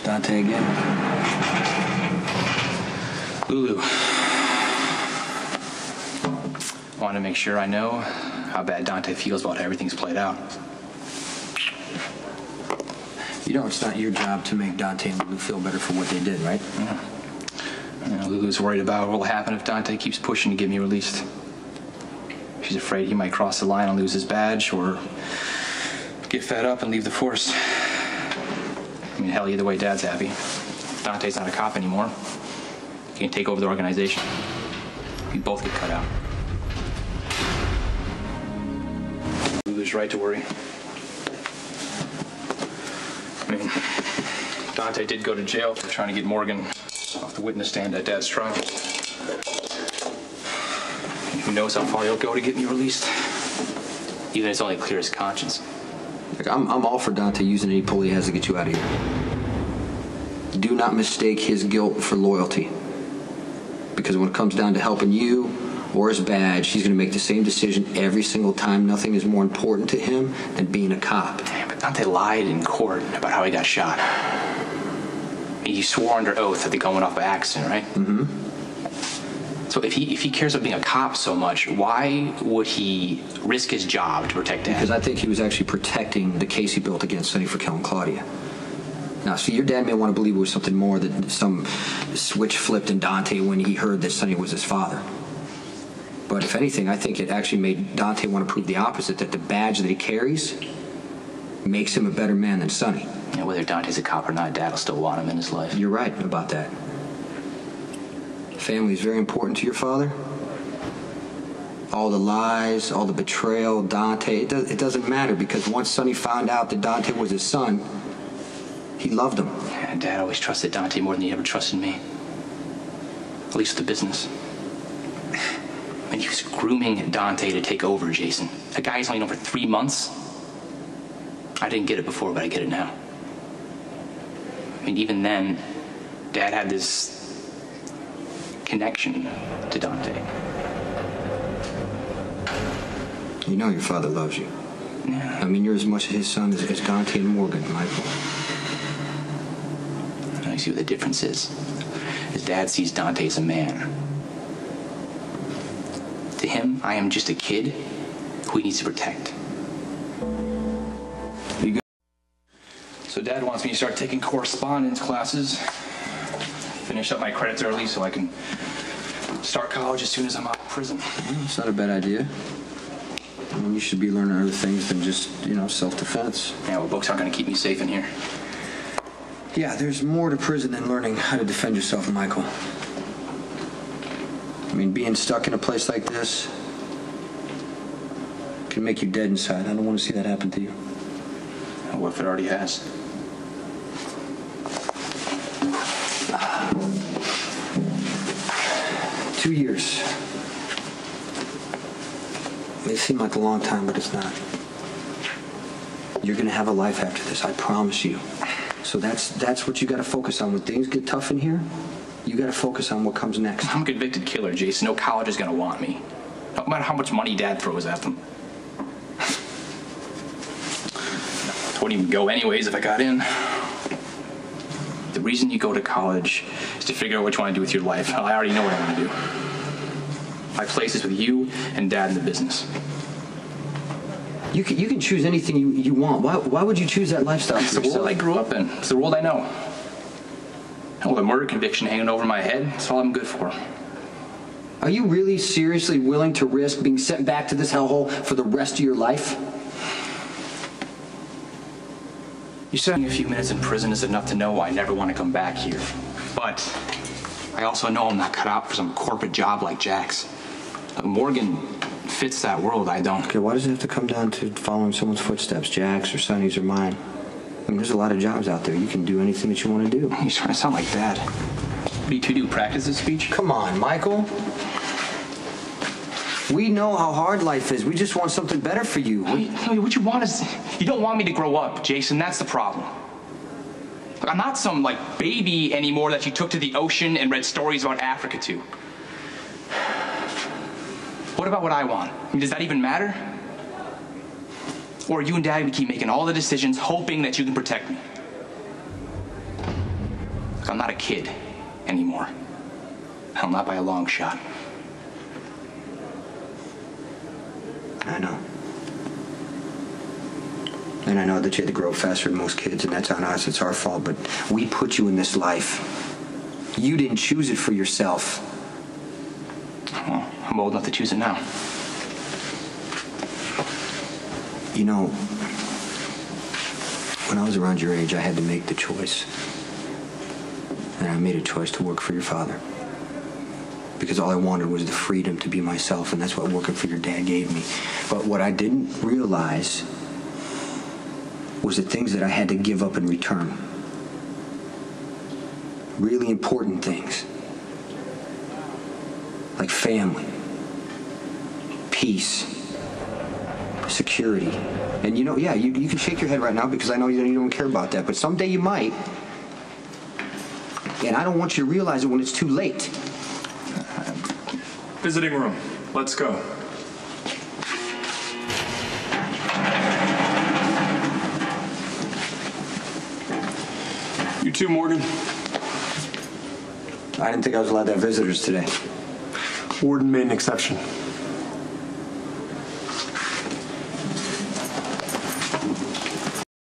Dante again. Lulu. I want to make sure I know how bad Dante feels about how everything's played out. You know it's not your job to make Dante and Lulu feel better for what they did, right? Yeah. Lulu's worried about what will happen if Dante keeps pushing to get me released. She's afraid he might cross the line and lose his badge, or get fed up and leave the force. I mean, hell, either way, Dad's happy. Dante's not a cop anymore. He can take over the organization. We both get cut out. Lulu's right to worry. I mean, Dante did go to jail for trying to get Morgan off the witness stand at Dad's trial. Who knows how far he'll go to get me released? Even if it's only clear his conscience. Look, I'm all for Dante using any pull he has to get you out of here. Do not mistake his guilt for loyalty. Because when it comes down to helping you or his badge, he's going to make the same decision every single time. Nothing is more important to him than being a cop. Damn, but Dante lied in court about how he got shot. He swore under oath that they went off by accident, right? Mm-hmm. So if he cares about being a cop so much, why would he risk his job to protect Dad? Because I think he was actually protecting the case he built against Sonny for killing Claudia. Now, see, your dad may want to believe it was something more, that some switch flipped in Dante when he heard that Sonny was his father. But if anything, I think it actually made Dante want to prove the opposite, that the badge that he carries makes him a better man than Sonny. Yeah, whether Dante's a cop or not, Dad will still want him in his life. You're right about that. Family is very important to your father. All the lies, all the betrayal, Dante, it doesn't matter, because once Sonny found out that Dante was his son, he loved him. Yeah, Dad always trusted Dante more than he ever trusted me. At least with the business. And he was grooming Dante to take over, Jason. A guy he's only known for 3 months. I didn't get it before, but I get it now. I mean, even then, Dad had this connection to Dante. You know your father loves you. Yeah. I mean, you're as much his son as Dante and Morgan, Michael. You see what the difference is? His dad sees Dante as a man. To him, I am just a kid who he needs to protect. You good? So Dad wants me to start taking correspondence classes. Finish up my credits early so I can start college as soon as I'm out of prison. Well, it's not a bad idea. I mean, you should be learning other things than just, self-defense. Yeah, well, books aren't going to keep me safe in here. Yeah, there's more to prison than learning how to defend yourself, Michael. I mean, being stuck in a place like this can make you dead inside. I don't want to see that happen to you. What if it already has? Two years. It may seem like a long time, but it's not. You're going to have a life after this, I promise you. So that's what you got to focus on. When things get tough in here, you got to focus on what comes next. I'm a convicted killer, Jason. No college is going to want me. No matter how much money Dad throws at them. I wouldn't even go anyways if I got in. The reason you go to college is to figure out what you want to do with your life. I already know what I want to do. My place is with you and Dad in the business. You can choose anything you want. Why would you choose that lifestyle It's for the yourself? world I grew up in. It's the world I know. And with a murder conviction hanging over my head, that's all I'm good for. Are you really seriously willing to risk being sent back to this hellhole for the rest of your life? You said a few minutes in prison is enough to know I never want to come back here. But I also know I'm not cut out for some corporate job like Jack's. Morgan fits that world, I don't. Okay, why does it have to come down to following someone's footsteps, Jack's or Sonny's or mine? I mean, there's a lot of jobs out there. You can do anything that you want to do. You're trying to sound like Dad. What do you two do, practice this speech? Come on, Michael. We know how hard life is. We just want something better for you. What you want is... You don't want me to grow up, Jason. That's the problem. Look, I'm not some, baby anymore that you took to the ocean and read stories about Africa to. What about what I want? I mean, does that even matter? Or are you and Dad going to keep making all the decisions, hoping that you can protect me? Look, I'm not a kid anymore. Hell, not by a long shot. I know. And I know that you had to grow faster than most kids, and that's on us. It's our fault, but we put you in this life. You didn't choose it for yourself. Well, I'm old enough to choose it now. You know, when I was around your age, I had to make the choice. And I made a choice to work for your father. Because all I wanted was the freedom to be myself, and that's what working for your dad gave me. But what I didn't realize was the things that I had to give up in return. Really important things. Like family, peace, security. And you know, yeah, you can shake your head right now because I know you don't care about that, but someday you might. And I don't want you to realize it when it's too late. Visiting room. Let's go. You too, Morgan. I didn't think I was allowed to have visitors today. Warden made an exception.